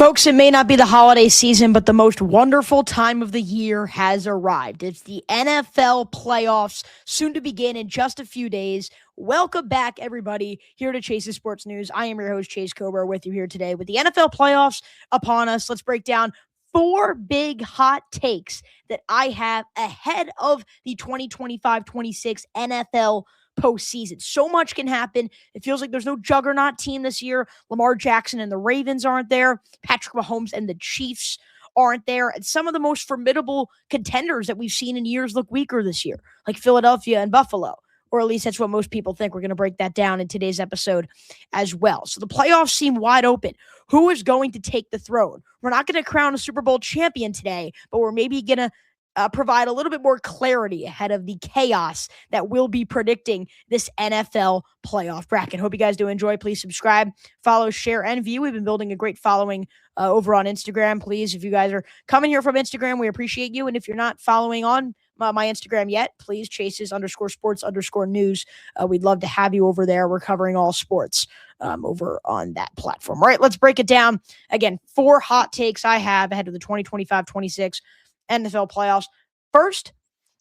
Folks, it may not be the holiday season, but the most wonderful time of the year has arrived. It's the NFL playoffs, soon to begin in just a few days. Welcome back, everybody, here to Chase's Sports News. I am your host, Chase Cobra, with you here today. With the NFL playoffs upon us, let's break down 4 big hot takes that I have ahead of the 2025-26 NFL postseason. So much can happen. It feels like there's no juggernaut team this year. Lamar Jackson and the Ravens aren't there. Patrick Mahomes and the Chiefs aren't there. And some of the most formidable contenders that we've seen in years look weaker this year, like Philadelphia and Buffalo. Or at least that's what most people think. We're going to break that down in today's episode as well. So the playoffs seem wide open. Who is going to take the throne? We're not going to crown a Super Bowl champion today, but we're maybe going to provide a little bit more clarity ahead of the chaos that will be predicting this NFL playoff bracket. Hope you guys do enjoy. Please subscribe, follow, share, and view. We've been building a great following over on Instagram. Please, if you guys are coming here from Instagram, we appreciate you. And if you're not following on my Instagram yet, please, Chases_sports_news. We'd love to have you over there. We're covering all sports over on that platform. All right, let's break it down. Again, 4 hot takes I have ahead of the 2025-26 NFL playoffs. First,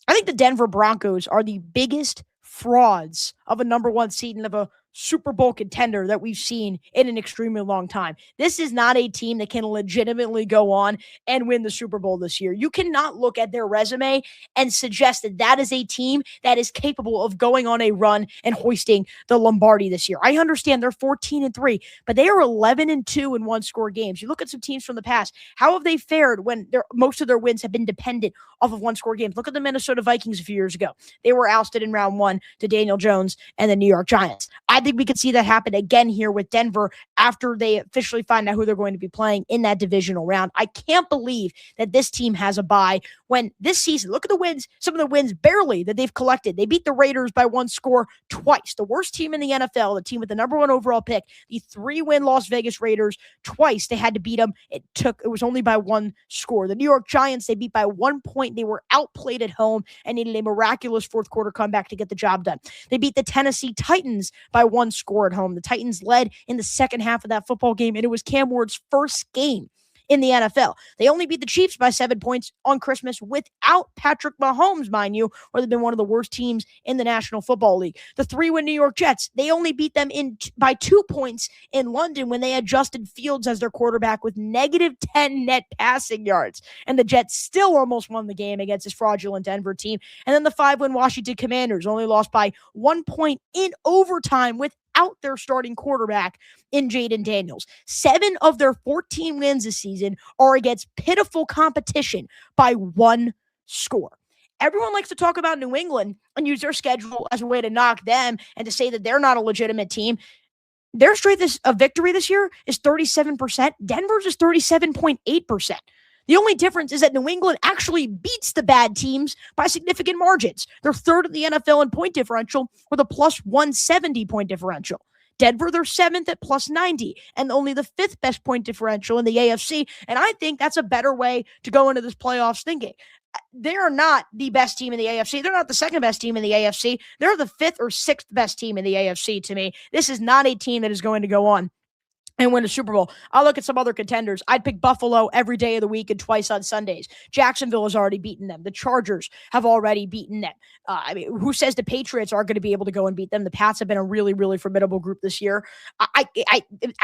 I think the Denver Broncos are the biggest frauds of a number 1 seed and of a Super Bowl contender that we've seen in an extremely long time. This is not a team that can legitimately go on and win the Super Bowl this year. You cannot look at their resume and suggest that that is a team that is capable of going on a run and hoisting the Lombardi this year. I understand they're 14-3, but they are 11-2 in one-score games. You look at some teams from the past. How have they fared when most of their wins have been dependent off of one-score games? Look at the Minnesota Vikings a few years ago. They were ousted in round 1 to Daniel Jones and the New York Giants. I think we could see that happen again here with Denver after they officially find out who they're going to be playing in that divisional round. I can't believe that this team has a bye when this season, look at the wins, some of the wins barely that they've collected. They beat the Raiders by 1 score twice. The worst team in the NFL, the team with the number 1 overall pick, the 3-win Las Vegas Raiders, twice they had to beat them. It was only by 1 score. The New York Giants, they beat by 1 point. They were outplayed at home and needed a miraculous fourth quarter comeback to get the job done. They beat the Tennessee Titans by 1 score at home. The Titans led in the second half of that football game, and it was Cam Ward's first game in the NFL. They only beat the Chiefs by 7 points on Christmas without Patrick Mahomes, mind you, or they've been one of the worst teams in the National Football League. The 3-win New York Jets, they only beat them by 2 points in London when they had Justin Fields as their quarterback with -10 net passing yards. And the Jets still almost won the game against this fraudulent Denver team. And then the 5-win Washington Commanders only lost by 1 point in overtime without their starting quarterback in Jaden Daniels. 7 of their 14 wins this season are against pitiful competition by 1 score. Everyone likes to talk about New England and use their schedule as a way to knock them and to say that they're not a legitimate team. Their strength of victory this year is 37%. Denver's is 37.8%. The only difference is that New England actually beats the bad teams by significant margins. They're 3rd in the NFL in point differential with a plus 170 point differential. Denver, they're 7th at plus 90 and only the 5th best point differential in the AFC. And I think that's a better way to go into this playoffs thinking. They're not the best team in the AFC. They're not the 2nd best team in the AFC. They're the 5th or 6th best team in the AFC to me. This is not a team that is going to go on and win a Super Bowl. I'll look at some other contenders. I'd pick Buffalo every day of the week and twice on Sundays. Jacksonville has already beaten them. The Chargers have already beaten them. Who says the Patriots are going to be able to go and beat them? The Pats have been a really, really formidable group this year. I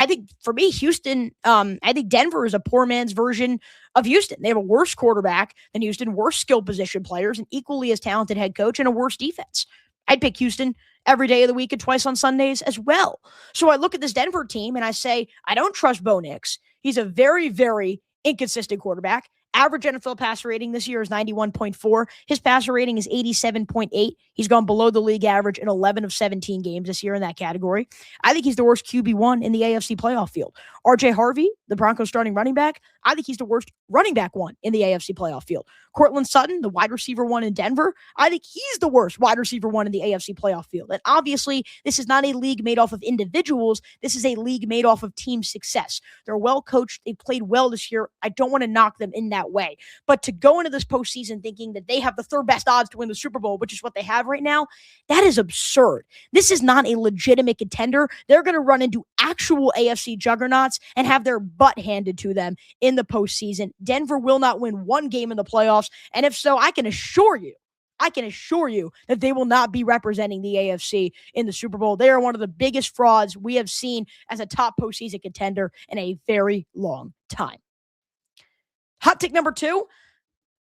think for me, Houston, I think Denver is a poor man's version of Houston. They have a worse quarterback than Houston, worse skill position players, an equally as talented head coach, and a worse defense. I'd pick Houston every day of the week and twice on Sundays as well. So I look at this Denver team and I say, I don't trust Bo Nix. He's a very, very inconsistent quarterback. Average NFL passer rating this year is 91.4. His passer rating is 87.8. He's gone below the league average in 11 of 17 games this year in that category. I think he's the worst QB1 in the AFC playoff field. RJ Harvey, the Broncos starting running back, I think he's the worst running back one in the AFC playoff field. Cortland Sutton, the wide receiver one in Denver, I think he's the worst wide receiver one in the AFC playoff field. And obviously, this is not a league made off of individuals. This is a league made off of team success. They're well coached. They played well this year. I don't want to knock them in that that way. But to go into this postseason thinking that they have the third best odds to win the Super Bowl, which is what they have right now, that is absurd. This is not a legitimate contender. They're going to run into actual AFC juggernauts and have their butt handed to them in the postseason. Denver will not win one game in the playoffs. And if so, I can assure you that they will not be representing the AFC in the Super Bowl. They are one of the biggest frauds we have seen as a top postseason contender in a very long time. Hot take number 2,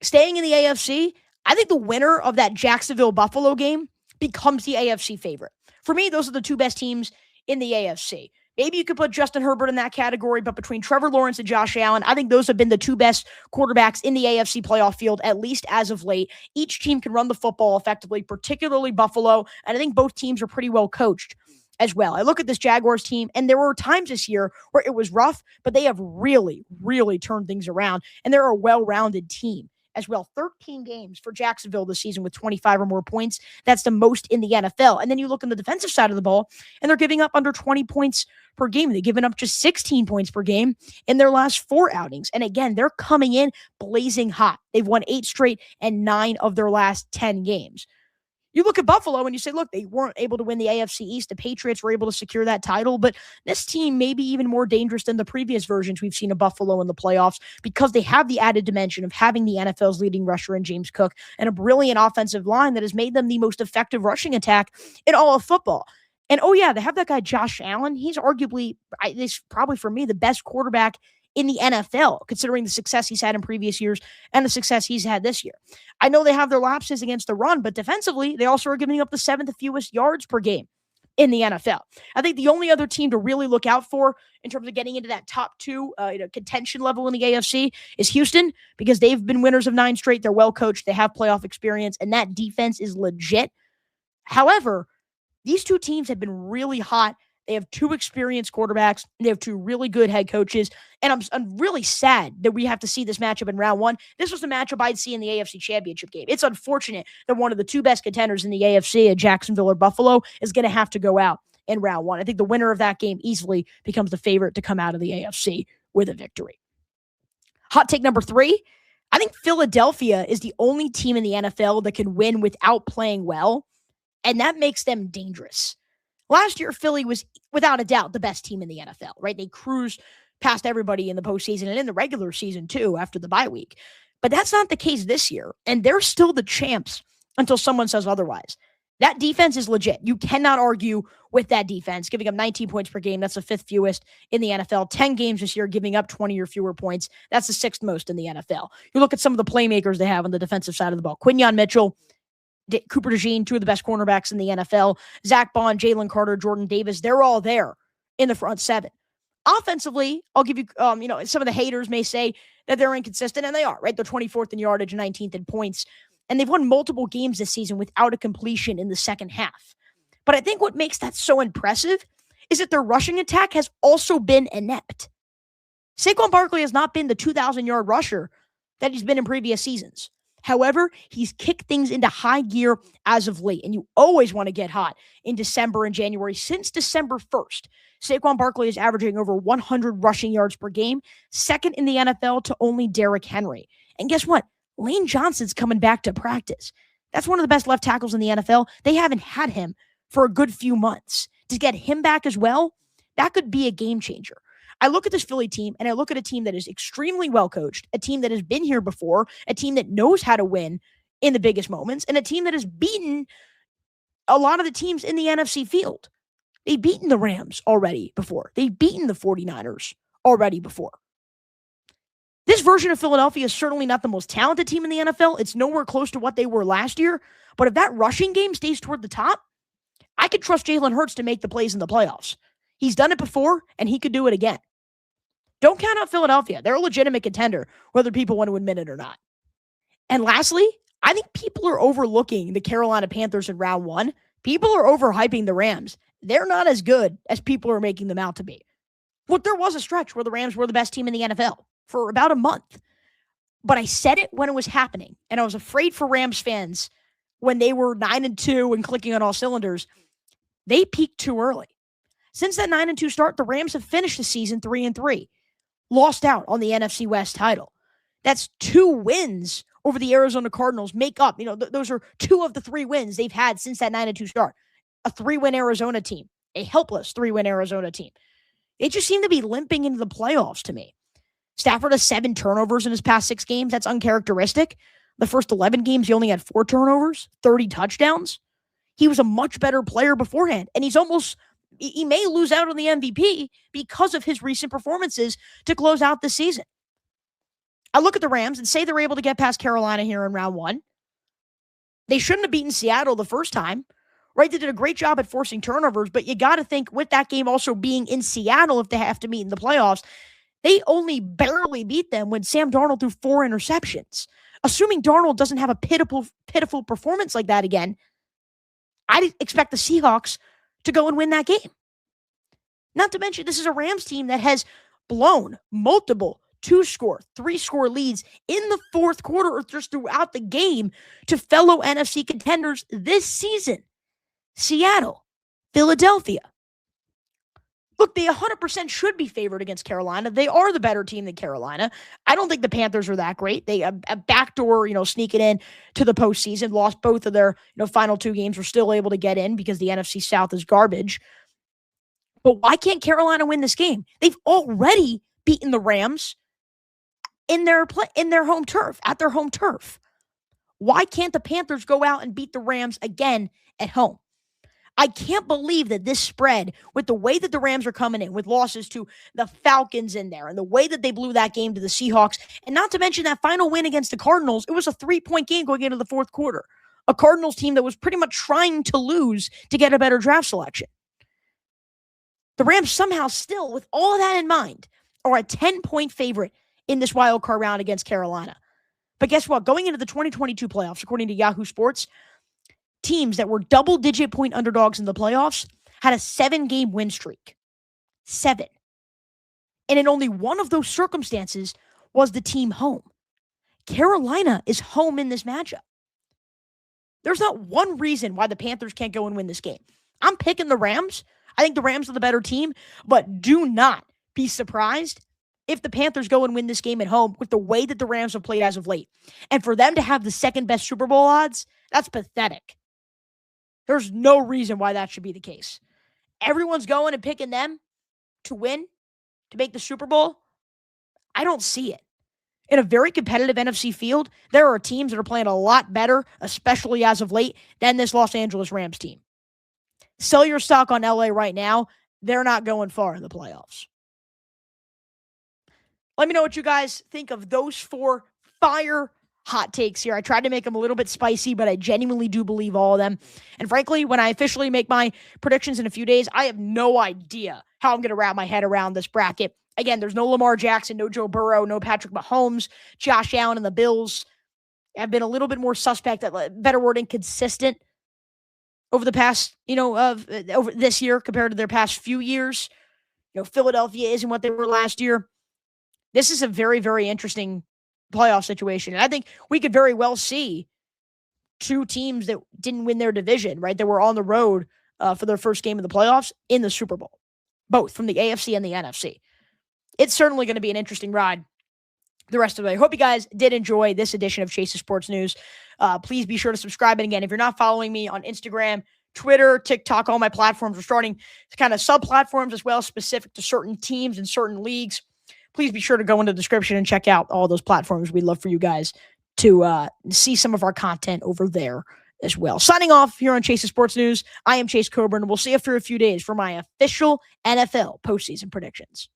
staying in the AFC, I think the winner of that Jacksonville-Buffalo game becomes the AFC favorite. For me, those are the two best teams in the AFC. Maybe you could put Justin Herbert in that category, but between Trevor Lawrence and Josh Allen, I think those have been the two best quarterbacks in the AFC playoff field, at least as of late. Each team can run the football effectively, particularly Buffalo, and I think both teams are pretty well coached as well. I look at this Jaguars team, and there were times this year where it was rough, but they have really, really turned things around, and they're a well-rounded team as well. 13 games for Jacksonville this season with 25 or more points. That's the most in the NFL. And then you look on the defensive side of the ball, and they're giving up under 20 points per game. They've given up just 16 points per game in their last 4 outings. And again, they're coming in blazing hot. They've won 8 straight and 9 of their last 10 games. You look at Buffalo and you say, look, they weren't able to win the AFC East. The Patriots were able to secure that title, but this team may be even more dangerous than the previous versions we've seen of Buffalo in the playoffs because they have the added dimension of having the NFL's leading rusher in James Cook and a brilliant offensive line that has made them the most effective rushing attack in all of football. And oh yeah, they have that guy Josh Allen. He's arguably, probably for me, the best quarterback in the NFL, considering the success he's had in previous years and the success he's had this year. I know they have their lapses against the run, but defensively, they also are giving up the 7th fewest yards per game in the NFL. I think the only other team to really look out for in terms of getting into that top 2 contention level in the AFC is Houston, because they've been winners of 9 straight. They're well coached. They have playoff experience, and that defense is legit. However, these two teams have been really hot. They have 2 experienced quarterbacks. They have 2 really good head coaches. And I'm really sad that we have to see this matchup in round 1. This was the matchup I'd see in the AFC Championship game. It's unfortunate that one of the 2 best contenders in the AFC, Jacksonville or Buffalo, is going to have to go out in round 1. I think the winner of that game easily becomes the favorite to come out of the AFC with a victory. Hot take number 3. I think Philadelphia is the only team in the NFL that can win without playing well, and that makes them dangerous. Last year, Philly was, without a doubt, the best team in the NFL, right? They cruised past everybody in the postseason and in the regular season, too, after the bye week. But that's not the case this year, and they're still the champs until someone says otherwise. That defense is legit. You cannot argue with that defense, giving up 19 points per game. That's the 5th fewest in the NFL. 10 games this year, giving up 20 or fewer points. That's the 6th most in the NFL. You look at some of the playmakers they have on the defensive side of the ball. Quinyon Mitchell, Cooper DeJean, 2 of the best cornerbacks in the NFL. Zach Bond, Jalen Carter, Jordan Davis, they're all there in the front 7. Offensively, I'll give you, some of the haters may say that they're inconsistent, and they are, right? They're 24th in yardage and 19th in points, and they've won multiple games this season without a completion in the second half. But I think what makes that so impressive is that their rushing attack has also been inept. Saquon Barkley has not been the 2,000-yard rusher that he's been in previous seasons. However, he's kicked things into high gear as of late, and you always want to get hot in December and January. Since December 1st, Saquon Barkley is averaging over 100 rushing yards per game, second in the NFL to only Derrick Henry. And guess what? Lane Johnson's coming back to practice. That's one of the best left tackles in the NFL. They haven't had him for a good few months. To get him back as well, that could be a game changer. I look at this Philly team, and I look at a team that is extremely well coached, a team that has been here before, a team that knows how to win in the biggest moments, and a team that has beaten a lot of the teams in the NFC field. They've beaten the Rams already before. They've beaten the 49ers already before. This version of Philadelphia is certainly not the most talented team in the NFL. It's nowhere close to what they were last year. But if that rushing game stays toward the top, I could trust Jalen Hurts to make the plays in the playoffs. He's done it before, and he could do it again. Don't count out Philadelphia. They're a legitimate contender, whether people want to admit it or not. And lastly, I think people are overlooking the Carolina Panthers in round 1. People are overhyping the Rams. They're not as good as people are making them out to be. Look, there was a stretch where the Rams were the best team in the NFL for about a month. But I said it when it was happening, and I was afraid for Rams fans when they were 9-2 and clicking on all cylinders. They peaked too early. Since that 9-2 start, the Rams have finished the season 3-3. Lost out on the NFC West title. That's 2 wins over the Arizona Cardinals make up. Those are 2 of the 3 wins they've had since that 9-2 start. A 3-win Arizona team, a helpless 3-win Arizona team. They just seem to be limping into the playoffs to me. Stafford has 7 turnovers in his past 6 games. That's uncharacteristic. The first 11 games, he only had 4 turnovers, 30 touchdowns. He was a much better player beforehand, and he may lose out on the MVP because of his recent performances to close out the season. I look at the Rams and say they're able to get past Carolina here in round 1. They shouldn't have beaten Seattle the first time, right? They did a great job at forcing turnovers, but you got to think with that game also being in Seattle, if they have to meet in the playoffs, they only barely beat them when Sam Darnold threw 4 interceptions. Assuming Darnold doesn't have a pitiful performance like that again, I'd expect the Seahawks to go and win that game. Not to mention, this is a Rams team that has blown multiple 2-score, 3-score leads in the fourth quarter or just throughout the game to fellow NFC contenders this season. Seattle, Philadelphia. Look, they 100% should be favored against Carolina. They are the better team than Carolina. I don't think the Panthers are that great. They a backdoor, sneaking in to the postseason, lost both of their final 2 games, were still able to get in because the NFC South is garbage. But why can't Carolina win this game? They've already beaten the Rams in their home turf, at their home turf. Why can't the Panthers go out and beat the Rams again at home? I can't believe that this spread, with the way that the Rams are coming in, with losses to the Falcons in there, and the way that they blew that game to the Seahawks, and not to mention that final win against the Cardinals, it was a 3-point game going into the fourth quarter. A Cardinals team that was pretty much trying to lose to get a better draft selection. The Rams somehow still, with all of that in mind, are a 10-point favorite in this wild card round against Carolina. But guess what? Going into the 2022 playoffs, according to Yahoo Sports, teams that were double-digit point underdogs in the playoffs had a 7-game win streak. 7. And in only one of those circumstances was the team home. Carolina is home in this matchup. There's not one reason why the Panthers can't go and win this game. I'm picking the Rams. I think the Rams are the better team, but do not be surprised if the Panthers go and win this game at home with the way that the Rams have played as of late. And for them to have the second best Super Bowl odds, that's pathetic. There's no reason why that should be the case. Everyone's going and picking them to win, to make the Super Bowl. I don't see it. In a very competitive NFC field, there are teams that are playing a lot better, especially as of late, than this Los Angeles Rams team. Sell your stock on LA right now. They're not going far in the playoffs. Let me know what you guys think of those 4 fire hot takes here. I tried to make them a little bit spicy, but I genuinely do believe all of them. And frankly, when I officially make my predictions in a few days, I have no idea how I'm going to wrap my head around this bracket. Again, there's no Lamar Jackson, no Joe Burrow, no Patrick Mahomes. Josh Allen and the Bills have been a little bit more suspect, better word, inconsistent over the past, over this year compared to their past few years. Philadelphia isn't what they were last year. This is a very, very interesting playoff situation. And I think we could very well see 2 teams that didn't win their division, right? That were on the road for their first game of the playoffs in the Super Bowl, both from the AFC and the NFC. It's certainly going to be an interesting ride the rest of the way. I hope you guys did enjoy this edition of Chase's Sports News. Please be sure to subscribe. And again, if you're not following me on Instagram, Twitter, TikTok, all my platforms are starting kind of sub-platforms as well, specific to certain teams and certain leagues. Please be sure to go into the description and check out all those platforms. We'd love for you guys to see some of our content over there as well. Signing off here on Chase's Sports News, I am Chase Coburn, and we'll see you for a few days for my official NFL postseason predictions.